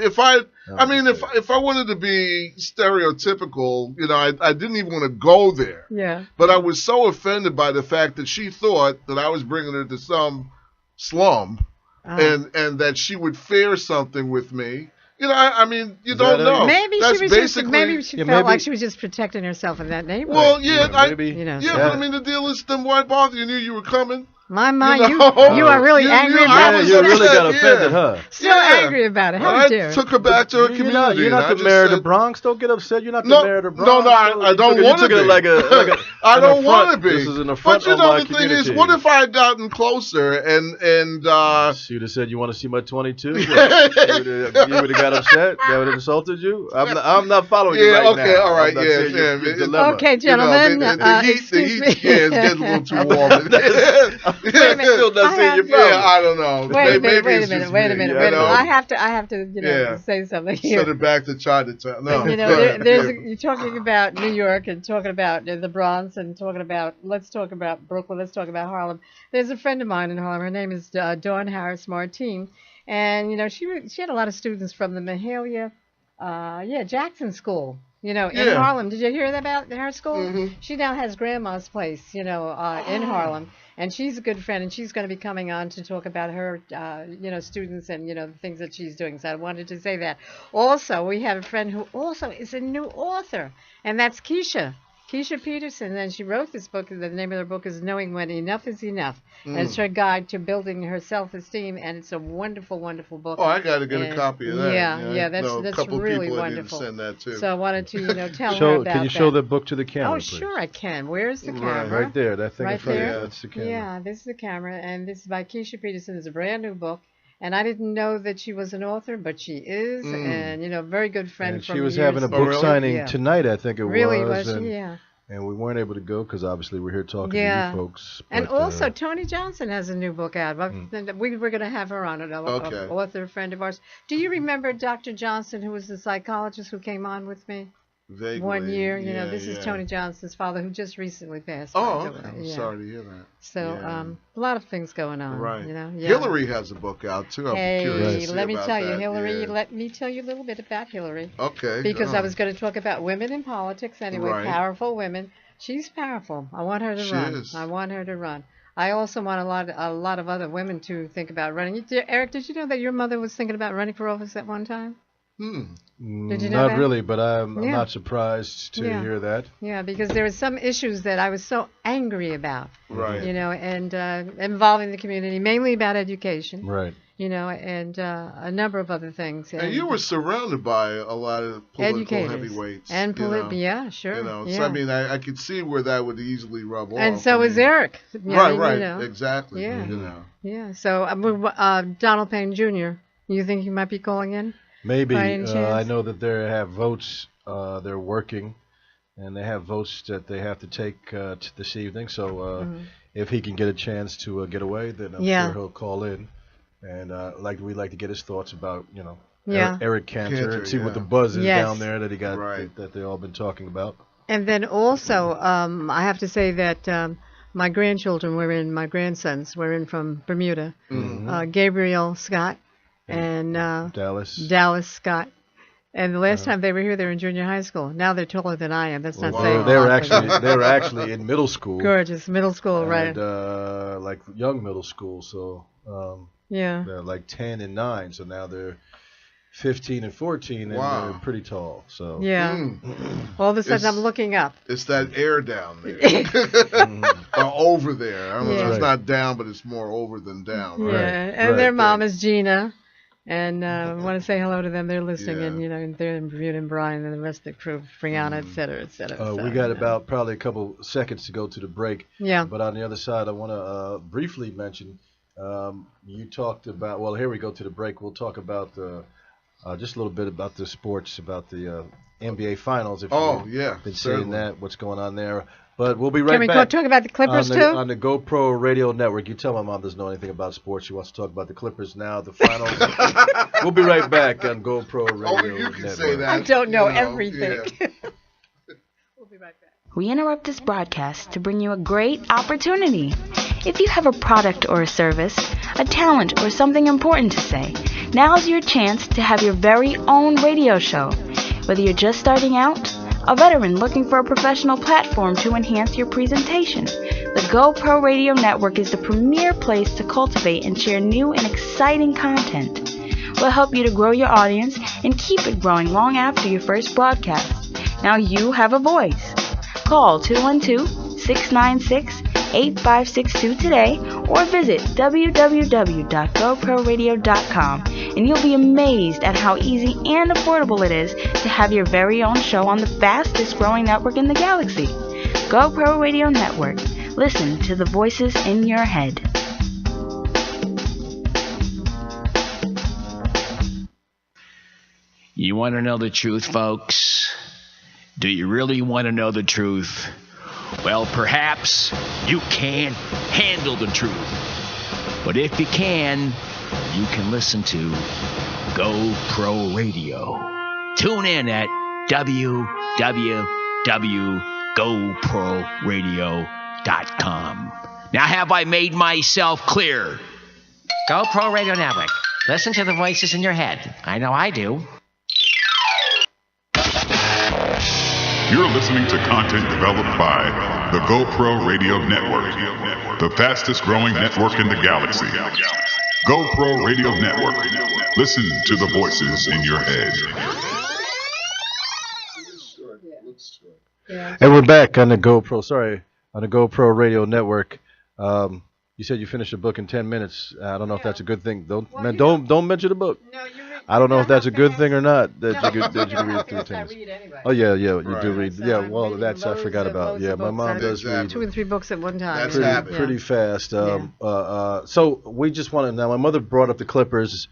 if I wanted to be stereotypical, you know, I didn't even want to go there. Yeah. But I was so offended by the fact that she thought that I was bringing her to some slum, and that she would fear something with me. You know, I mean, you don't know. Maybe she felt like she was just protecting herself in that neighborhood. Well, yeah, but I mean, the deal is, then why bother? You knew you were coming. My mind, you are really angry about it. You really got offended, huh? Still angry about it. How dare you? Took her back to her community. You're not the mayor of the Bronx. Don't get upset. You're not the mayor of the Bronx. No, I don't want to be. I don't want to be. This is an affront But you on know, my the thing community. is, what if I had gotten closer and you'd have said, "You want to see my 22?" You would have got upset. That would have insulted you. I'm not following you right now. Okay, all right, yeah. Okay, gentlemen. The heat, is getting a little too warm. Wait a minute. I don't know. Wait a minute. I have to, you know, say something here. Send it back to Chinatown. No. You know, you're talking about New York and talking about the Bronx and let's talk about Brooklyn. Let's talk about Harlem. There's a friend of mine in Harlem. Her name is Dawn Harris Martin, and you know, she had a lot of students from the Mahalia, Jackson School. You know, in Harlem. Did you hear about her school? Mm-hmm. She now has Grandma's Place, you know, in Harlem. And she's a good friend, and she's going to be coming on to talk about her, you know, students and, you know, the things that she's doing. So I wanted to say that. Also, we have a friend who also is a new author, and that's Keisha Peterson. And she wrote this book. The name of her book is Knowing When Enough is Enough. And it's her guide to building her self-esteem, and it's a wonderful, wonderful book. Oh, I got to get a copy of that. Yeah, that's really wonderful. I need to send that too. So I wanted to, you know, tell her about that. Can you show the book to the camera, please? Sure I can. Where's the camera? Right there. That thing right in front there? of you. That's the camera. Yeah, this is the camera, and this is by Keisha Peterson. It's a brand new book. And I didn't know that she was an author, but she is, and, you know, a very good friend and from she was years having a book signing tonight, I think it really was. Yeah. And we weren't able to go because obviously we're here talking to you folks. And also, Toni Johnson has a new book out. We were going to have her on, an author friend of ours. Do you remember Dr. Johnson, who was the psychologist who came on with me? Vaguely, 1 year, you know, this is Toni Johnson's father, who just recently passed. Oh, okay. I'm sorry to hear that. So, a lot of things going on. Right. You know? Hillary has a book out, too. I'm curious let me tell you, Hillary. Yeah. Let me tell you a little bit about Hillary. Okay. Because I was going to talk about women in politics anyway, powerful women. She's powerful. I want her to run. I want her to run. I also want a lot of other women to think about running. Eric, did you know that your mother was thinking about running for office at one time? Did you know Not that? really, but I'm not surprised to hear that. Yeah, because there were some issues that I was so angry about. Right. You know, and involving the community, mainly about education. Right. and a number of other things. And you were surrounded by a lot of political heavyweights. And yeah, sure. So I mean, I could see where that would easily rub off. And so is Eric. Right, exactly. Yeah. Yeah. So Donald Payne Jr., you think he might be calling in? Maybe. I know that they have votes. They're working, and they have votes that they have to take this evening. So if he can get a chance to get away, then I'm sure he'll call in. And we'd like to get his thoughts about, Eric Cantor and see what the buzz is down there that he got that they all been talking about. And then also, I have to say that my grandsons were in from Bermuda, Gabriel Scott and Dallas Scott. And the last time they were here, they were in junior high school. Now they're taller than I am. That's not saying. They were actually in middle school. Gorgeous middle school, right? And like young middle school, so they're like 10 and 9. So now they're 15 and 14, and they're pretty tall. So all of a sudden I'm looking up. It's that air down there, or over there. I don't know. It's not down, but it's more over than down. Yeah, and their mom is Gina. And I want to say hello to them. They're listening, and they're in Bermuda and Brian and the rest of the crew, Brianna, et cetera, et cetera. We got about probably a couple seconds to go to the break. Yeah. But on the other side, I want to briefly mention, you talked about, well, here we go to the break. We'll talk about just a little bit about the sports, about the NBA Finals. If you've been seeing that, what's going on there. But we'll be right back. Can we talk about the Clippers, too? On the GoPro Radio Network. You tell my mom doesn't know anything about sports. She wants to talk about the Clippers now, the Finals. We'll be right back on GoPro Radio you can Network. say that. I don't know everything. We'll be right back. We interrupt this broadcast to bring you a great opportunity. If you have a product or a service, a talent or something important to say, now's your chance to have your very own radio show. Whether you're just starting out, a veteran looking for a professional platform to enhance your presentation, the GoPro Radio Network is the premier place to cultivate and share new and exciting content. We'll help you to grow your audience and keep it growing long after your first broadcast. Now you have a voice. Call 212-696-8562 today or visit www.goproradio.com and you'll be amazed at how easy and affordable it is to have your very own show on the fastest growing network in the galaxy. GoPro Radio Network. Listen to the voices in your head. You want to know the truth, folks? Do you really want to know the truth? Well, perhaps you can't handle the truth. But if you can listen to GoPro Radio. Tune in at www.goproradio.com. Now, have I made myself clear? GoPro Radio Network. Listen to the voices in your head. I know I do. You're listening to content developed by the GoPro Radio Network, the fastest growing network in the galaxy. GoPro Radio Network. Listen to the voices in your head. And we're back on the GoPro Radio Network. You said you finished a book in 10 minutes. I don't know if that's a good thing. Don't mention the book. No, I don't know if that's a good thing or not. That you could read through 10 minutes. Anyway. Oh yeah, you do read. Yeah, well, that's I forgot about. Yeah, my mom does read 2 and 3 books at one time. That's pretty fast. So we just want to. Now, my mother brought up the Clippers,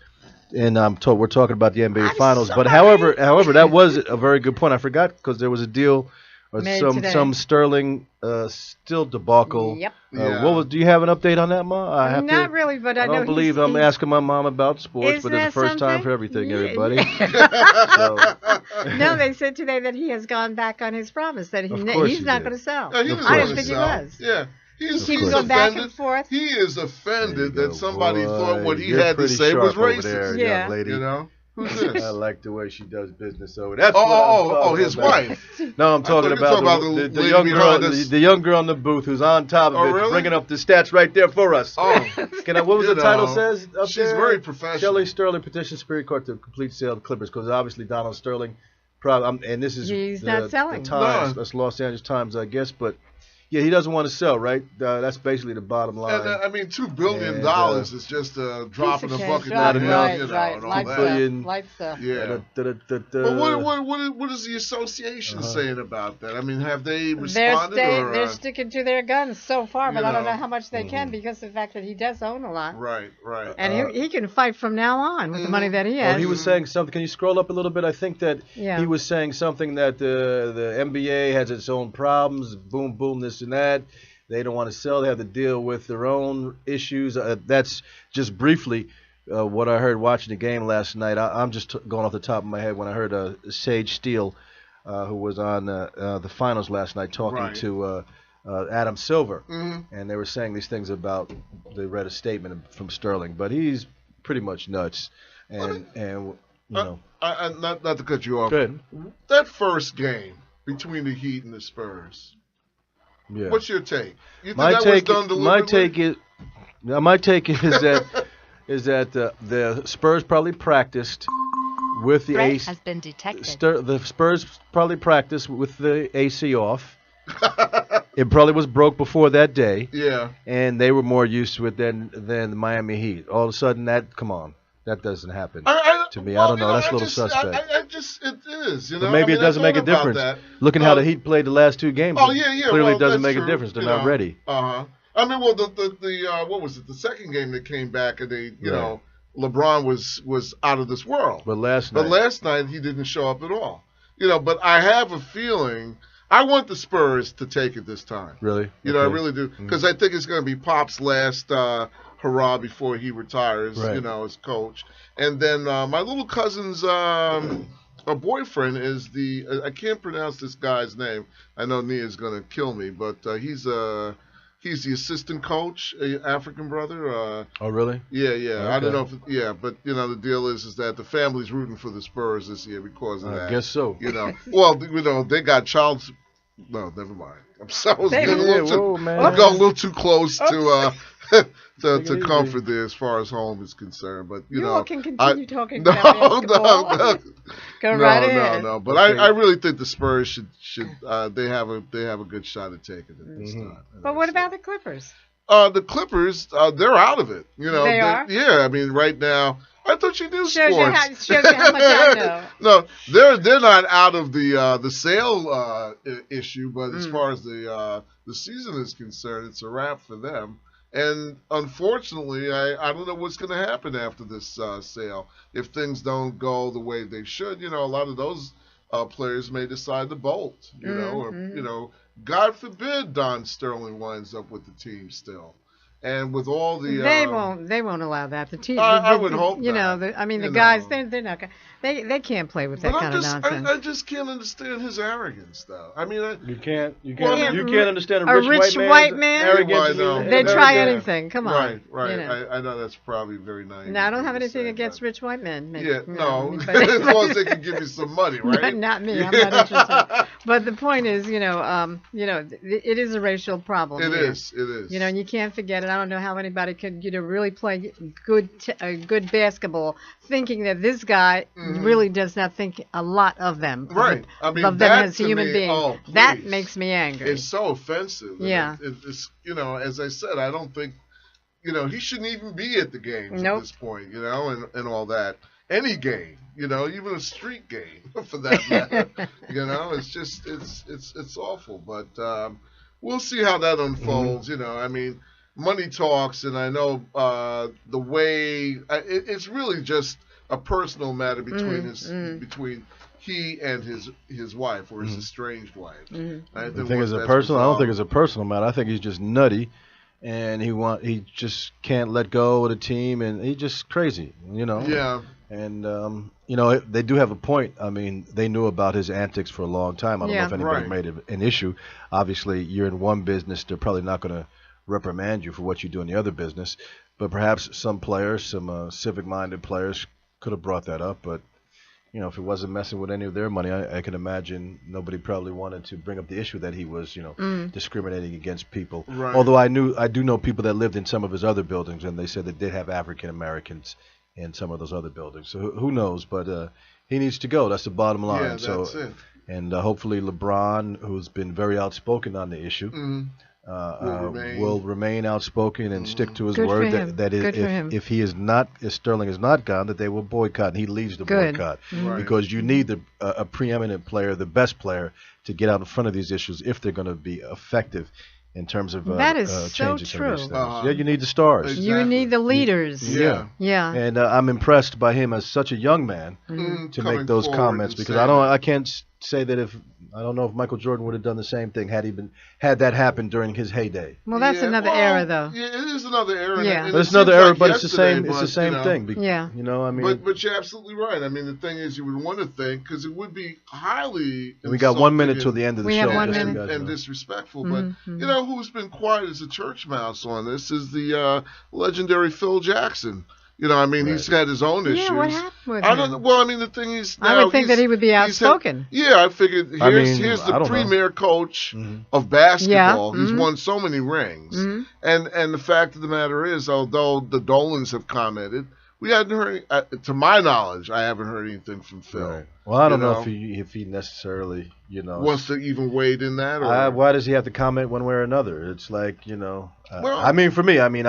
and I'm told we're talking about the NBA Finals. But however, that was a very good point. I forgot because there was a deal. Or some Sterling still debacle. Yep. Do you have an update on that, Ma? Not really, but I don't believe I'm asking my mom about sports, but it's the first time for everything, everybody. No, they said today that he has gone back on his promise that he's not going to sell. No, I didn't think he was. Yeah. He keeps going back and forth. He is offended that somebody thought what he had to say was racist. There, young lady. You know? Who's this? I like the way she does business over there. His wife. No, I'm talking about the young girl, the young girl in the booth who's on top of it, really? bringing up the stats right there for us. Oh, what was the title says up she's there? very professional. Shelley Sterling petitions Superior Court to complete sale of the Clippers because obviously Donald Sterling, and this is he's not selling. The Times, that's Los Angeles Times, I guess, but Yeah, he doesn't want to sell, right? That's basically the bottom line. And, I mean, $2 billion is just a drop in the bucket. Not enough. And all that. Light stuff. Yeah. But what is the association saying about that? I mean, have they responded? They're sticking to their guns so far, but I don't know how much they can because of the fact that he does own a lot. Right. And he can fight from now on with the money that he has. Well, he was saying something. Can you scroll up a little bit? I think that he was saying something that the NBA has its own problems. Boom, boom, this and that. They don't want to sell. They have to deal with their own issues. That's just briefly what I heard watching the game last night. I'm just going off the top of my head when I heard Sage Steele, who was on the finals last night, talking to Adam Silver. And they were saying these things about, they read a statement from Sterling, but he's pretty much nuts. And you know. Not to cut you off. Good. That first game between the Heat and the Spurs. Yeah. What's your take? You think my that take, was done deliberately? My take is that the Spurs probably practiced with the Threat AC. has been detected. The Spurs probably practiced with the AC off. It probably was broke before that day. Yeah. And they were more used to it than the Miami Heat. All of a sudden, come on. That doesn't happen to me. I don't know. That's a little suspect. It is. But maybe it doesn't make a difference. Looking how the Heat played the last two games. Clearly, it doesn't make a difference. They're not ready. I mean, well, the what was it? The second game that came back, and you know, LeBron was out of this world. But last night he didn't show up at all. You know, but I have a feeling I want the Spurs to take it this time. Really? You know, I really do, because I think it's going to be Pop's last hurrah before he retires, you know, as coach. And then my little cousin's boyfriend is I can't pronounce this guy's name. I know Nia's going to kill me, but he's the assistant coach, African brother. Oh, really? Yeah. Okay. I don't know but you know, the deal is that the family's rooting for the Spurs this year because of that. I guess so. You know, well, you know, they got no, never mind. I was getting a little too close to comfort there as far as home is concerned. But you know, all can continue talking about basketball. Go right ahead. No. But I really think the Spurs should they have a good shot at taking it this time. But what about the Clippers? The Clippers, they're out of it. You know, they are. Yeah, I mean, right now. I thought you knew shows sports. You how much I know. No, they're not out of the sale issue, but as far as the season is concerned, it's a wrap for them. And unfortunately, I don't know what's going to happen after this sale. If things don't go the way they should, you know, a lot of those players may decide to bolt. You know, or you know, God forbid Don Sterling winds up with the team still. And with all the they won't allow that. The team, I would hope. You know, the guys they're not gonna, they can't play with that kind of nonsense. I just can't understand his arrogance, though. I mean, you can't understand a rich white man arrogance. They try anything. Come on. Right. You know. I know that's probably very naive. No, I don't have anything against rich white men. Yeah, no. As long as they can give you some money, right? Not me. I'm not interested. But the point is, you know, it is a racial problem. It is. You know, and you can't forget it. I don't know how anybody could, you know, really play good basketball, thinking that this guy really does not think a lot of them. Right. I mean, of them as human beings. That makes me angry. It's so offensive. Yeah. It's you know, as I said, I don't think, you know, he shouldn't even be at the games at this point, you know, and all that. Any game, you know, even a street game for that matter. You know, it's just it's awful. But we'll see how that unfolds. You know, I mean, money talks, and I know the way it's really just a personal matter between between he and his wife, or his estranged wife. I think it's a personal. I don't think it's a personal matter. I think he's just nutty, and he just can't let go of the team, and he's just crazy. You know. Yeah. And you know, they do have a point. I mean, they knew about his antics for a long time. I don't know if anybody made it an issue. Obviously, you're in one business; they're probably not going to reprimand you for what you do in the other business. But perhaps some players, some civic-minded players, could have brought that up. But you know, if it wasn't messing with any of their money, I can imagine nobody probably wanted to bring up the issue that he was, you know, discriminating against people. Right. Although I do know people that lived in some of his other buildings, and they said they did have African Americans in some of those other buildings. So who knows? But he needs to go. That's the bottom line. Yeah, that's it. and hopefully LeBron, who's been very outspoken on the issue, will remain outspoken and stick to his word that if he is not, if Sterling is not gone, that they will boycott, and he leads the boycott because you need a preeminent player, the best player, to get out in front of these issues if they're going to be effective in terms of that is so changing true. Some of these things. Yeah, you need the stars. Exactly. You need the leaders. Yeah. And I'm impressed by him as such a young man to make those comments, because I can't say that I don't know if Michael Jordan would have done the same thing had that happened during his heyday. Well, that's another era, though. Yeah, it is another era. Yeah, but it's another era, but it's the same. It's the same thing. Yeah, you know, I mean. But you're absolutely right. I mean, the thing is, you would want to think, because it would be highly. We got 1 minute till the end of the show. We have 1 minute. And disrespectful, but you know who's been quiet as a church mouse on this is the legendary Phil Jackson. You know, I mean, he's had his own issues. Yeah, what happened with him? Well, I mean, the thing is, I would think that he would be outspoken. I figured here's the premier coach of basketball. He's won so many rings, and the fact of the matter is, although the Dolans have commented, we hadn't heard, to my knowledge, I haven't heard anything from Phil. Right. Well, I don't know if he necessarily, wants to even wade in that. Or why does he have to comment one way or another? It's like, I mean, for me, I mean,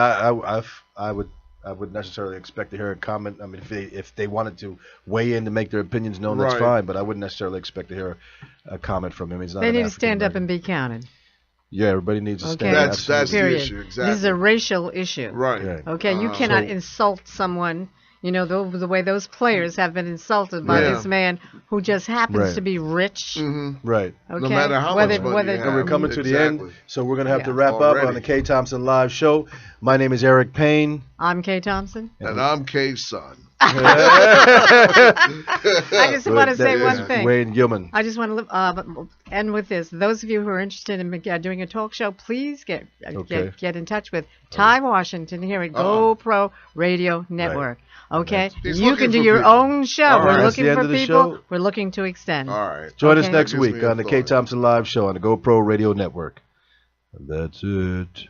I would necessarily expect to hear a comment. I mean, if they wanted to weigh in to make their opinions known, that's fine. But I wouldn't necessarily expect to hear a comment from him. He's not. They need to stand up and be counted. Yeah, everybody needs to stand up. That's the issue. Exactly. This is a racial issue. Right. Okay, you cannot insult someone. You know, the way those players have been insulted by this man who just happens to be rich. Right. Okay? No matter how much money you have. We're coming to the end, so we're going to have to wrap up on the K. Thompson Live Show. My name is Eric Payne. I'm Kay Thompson. And I'm Kay's son. I just want to say one thing. Wayne Gilman. I just want to end with this. Those of you who are interested in doing a talk show, please get in touch with Ty Washington here at GoPro Radio Network. Okay? You can do your own show. We're looking for people. We're looking to extend. All right. Join us next week on the K. Thompson Live Show on the GoPro Radio Network. And that's it.